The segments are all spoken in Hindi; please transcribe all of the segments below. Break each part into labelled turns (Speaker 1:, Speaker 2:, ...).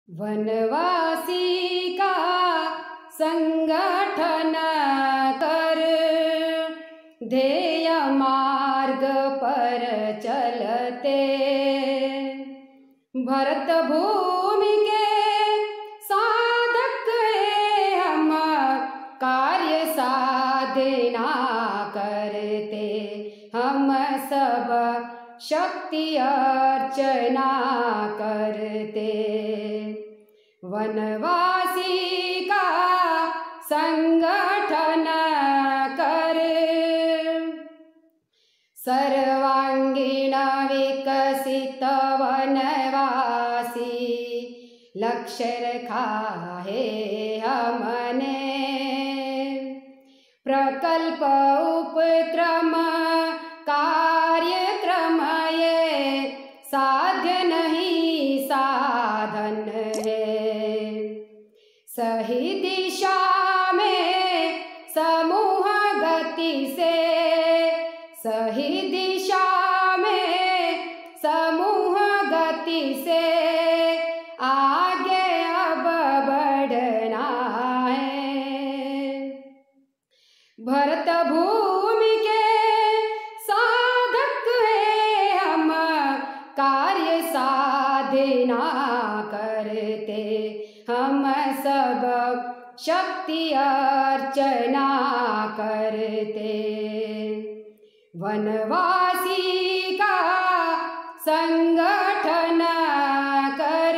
Speaker 1: वनवासी का संगठन कर, ध्येय मार्ग पर चलते। भरत भूमि के साधक है हम, कार्य साधना करते। हम सब शक्ति अर्चना करते। वनवासी का संगठन कर, सर्वांगीण विकसित वनवासी लक्ष्य रखा है हमने। प्रकल्प उपक्रम कार्यक्रम ये साध्य नहीं साधन है। सही दिशा में समूह गति से, सही दिशा में समूह गति से आगे अब बढ़ना है। भरत भूमि के साधक है हम, कार्य साधना करते। हम सब शक्ति अर्चना करते। वनवासी का संगठन कर,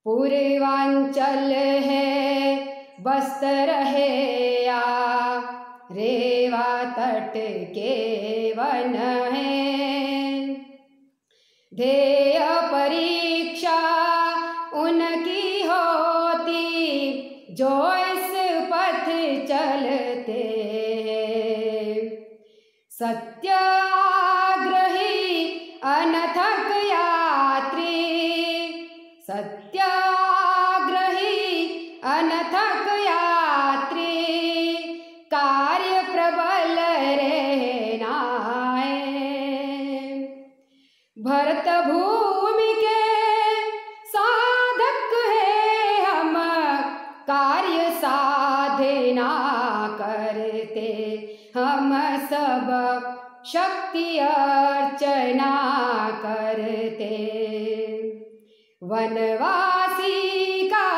Speaker 1: पूर्वांचल है बस्तर है या रेवा तट के वन है। ध्येय परीक्षा उनकी होती जो इस पथ चलते। सत्याग्रही अनथक यात्री, सत्याग्रही अनथक यात्री कार्य प्रबल रहना है। भरत भूमि के साधक है हम, कार्य साधना करते। हम सब शक्ति अर्चना करते। वनवासी का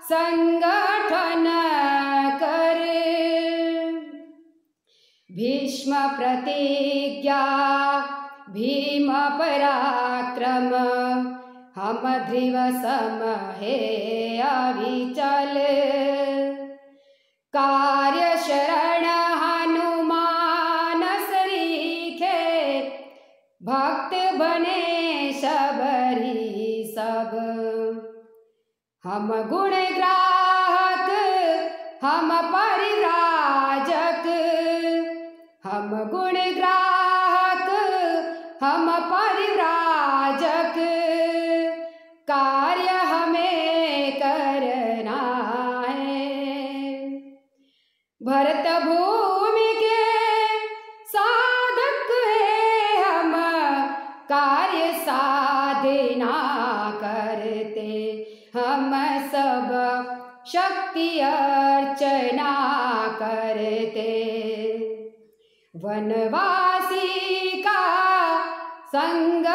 Speaker 1: संगठन कर, भीष्म प्रतिज्ञा भीम पराक्रम हम ध्रुव सम है अविचल। कार्य शरण हनुमान सरीखे, भक्त बने सबरी सब। हम गुण ग्राहक हम परिव्राजक, हम गुण ग्राहक हम परिव्राजक। कार्य हमें करना है। भरत भूमि के साधक है हम, कार्य साधना करते। हम सब शक्ति अर्चना करते। वनवासी का संग